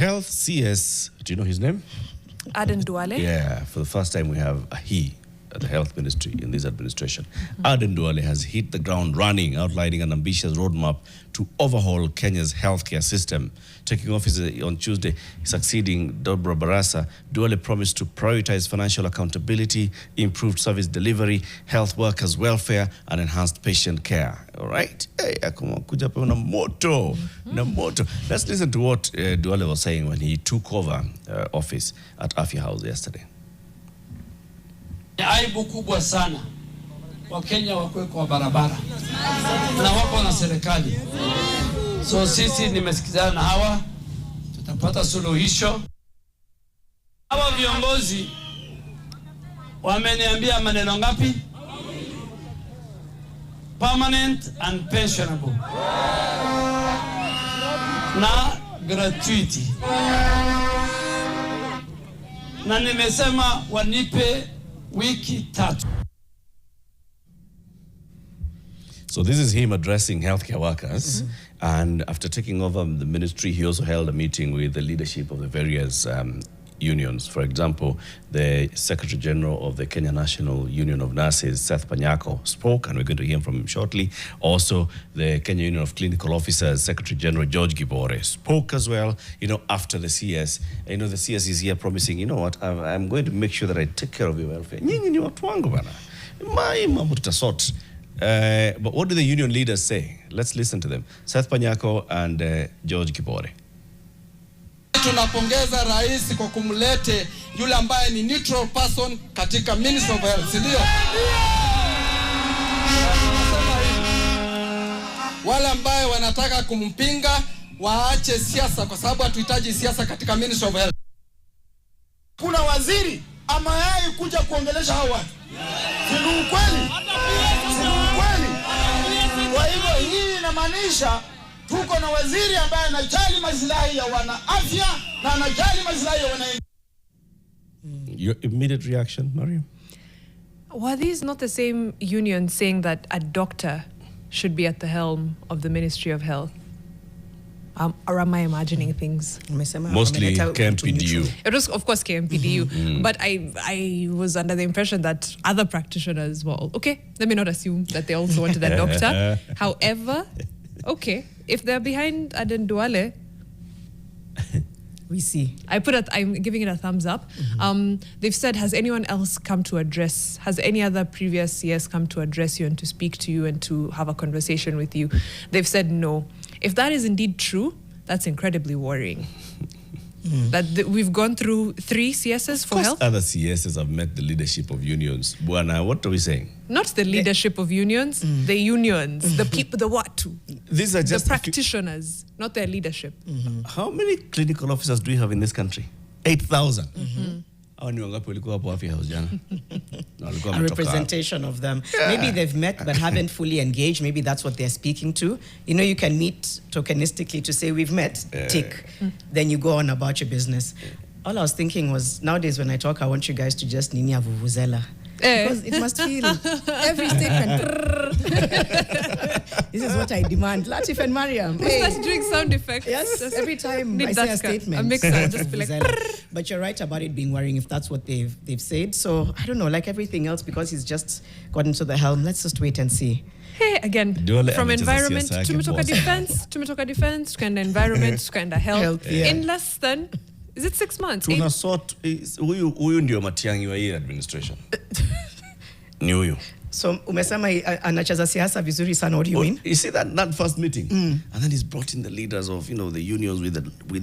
Health CS, do you know his name? Aden Duale. Yeah, for the first time we have a he at the health ministry in this administration. Aden Duale has hit the ground running, outlining an ambitious roadmap to overhaul Kenya's healthcare system. Taking office on Tuesday, succeeding Dobra Barasa, Duale promised to prioritize financial accountability, improved service delivery, health workers' welfare, and enhanced patient care. All right? Hey, na moto. Let's listen to what Duale was saying when he took over office at Afya House yesterday. Ni aibu kubwa sana Wakenya wakwe kwa barabara na wako na serikali. So sisi nimesikizana na hawa, tutapata suluhisho. Hawa viongozi wameniambia maneno ngapi? Permanent and pensionable na gratuity. Na nimesema wanipe wiki tatu. So this is him addressing healthcare workers. And after taking over the ministry, he also held a meeting with the leadership of the various unions. For example, the Secretary General of the Kenya National Union of Nurses, Seth Panyako, spoke, and we're going to hear from him shortly. Also, the Kenya Union of Clinical Officers, Secretary General George Gibore, spoke as well, after the CS. The CS is here promising, you know what, I'm going to make sure that I take care of your welfare. But what do the union leaders say? Let's listen to them. Seth Panyako and George Gibore. Tunapongeza rais kwa kumlete yule ambaye ni neutral person katika Ministry of Health, ndio? Wale ambao wanataka kumpinga waache siasa, kwa sababu hatuhitaji siasa katika Ministry of Health. Kuna waziri amayai kuja kuongelesha hao watu. Si ukweli? Kwa hivyo hii inamaanisha tuko na waziri ambaye anajali maslahi ya wana afya na anajali maslahi ya wananchi. Your immediate reaction, Mariam? Were these not the same unions saying that a doctor should be at the helm of the Ministry of Health? Or am I imagining things? Mostly KMPDU. It was, of course, KMPDU. But I was under the impression that other practitioners were, okay, let me not assume that they also wanted a doctor. However, okay, if they're behind Aden Duale, we see. I'm giving it a thumbs up. They've said, has any other previous CS come to address you and to speak to you and to have a conversation with you? They've said no. If that is indeed true, that's incredibly worrying. That we've gone through 3 CSs for health. Other CSs have met the leadership of unions. Buana, what are we saying? Not the leadership of unions, the unions, the people, the what? These are just the practitioners, not their leadership. How many clinical officers do we have in this country? 8,000. A representation of them. Yeah. Maybe they've met but haven't fully engaged. Maybe that's what they're speaking to. You can meet tokenistically to say we've met, tick. Then you go on about your business. All I was thinking was, nowadays when I talk, I want you guys to just ninia vuvuzela. Because it must feel every statement. This is what I demand. Latiff and Mariam. We start doing sound effects. Yes, every time I say a statement. A mixer, just be like. But you're right about it being worrying if that's what they've said. So I don't know, like everything else, because he's just gotten to the helm. Let's just wait and see. Hey, again, from environment to tumetoka defense, to environment, to health. In less than, is it 6 months? Huyu ndio Matiang'i wa hii administration. Ni huyu. So umesema anacheza siasa vizuri sana. What do you mean? You see that first meeting, and then he's brought in the leaders of the unions with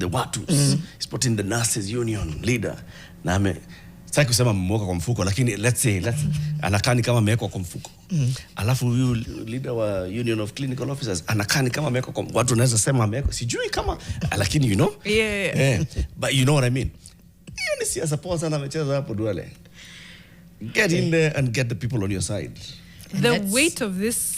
the Watus. He's brought in the nurses union leader. Na sasa kusema mmeweka kwa mfuko, lakini let's anakani kama amewekwa kwa mfuko. Alafu huyu leader wa Union of Clinical Officers anakani kama amewekwa kwa watu wanaweza sema amewekwa. Sijui kama lakini Yeah. But you know what I mean? Hiyo ni siasa poa sana amecheza hapo Duale. Get in there and get the people on your side. The weight of his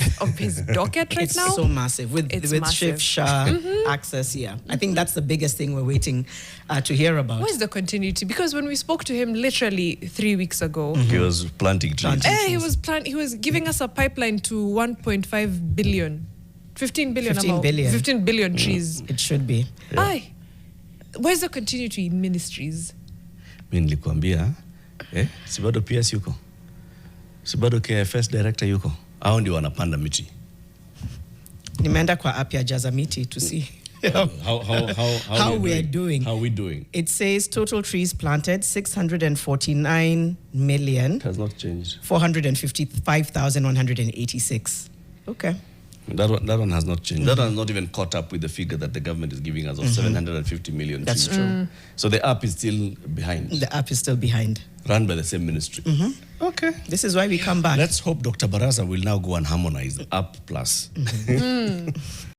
docket right now? It's so massive. With Shiv Shah access, I think that's the biggest thing we're waiting to hear about. What is the continuity? Because when we spoke to him literally 3 weeks ago, he was planting trees. He was giving us a pipeline to 1.5 billion. 15 billion. 15 billion. 15 billion trees. It should be. Aye. Where's the continuity in ministries? Mimi nilikwambia si bado PS yuko, si bado KFS director yuko, hao ndio wanapanda miti. Nimeenda kwa app ya Jaza Miti to see how we are doing. How we doing? It says total trees planted 649 million. It has not changed. 455,186. Okay. That one has not changed. That one has not even caught up with the figure that the government is giving us of 750 million. That's true. So the app is still behind. The app is still behind. Run by the same ministry. Okay. This is why we come back. Let's hope Dr. Baraza will now go and harmonize the app plus.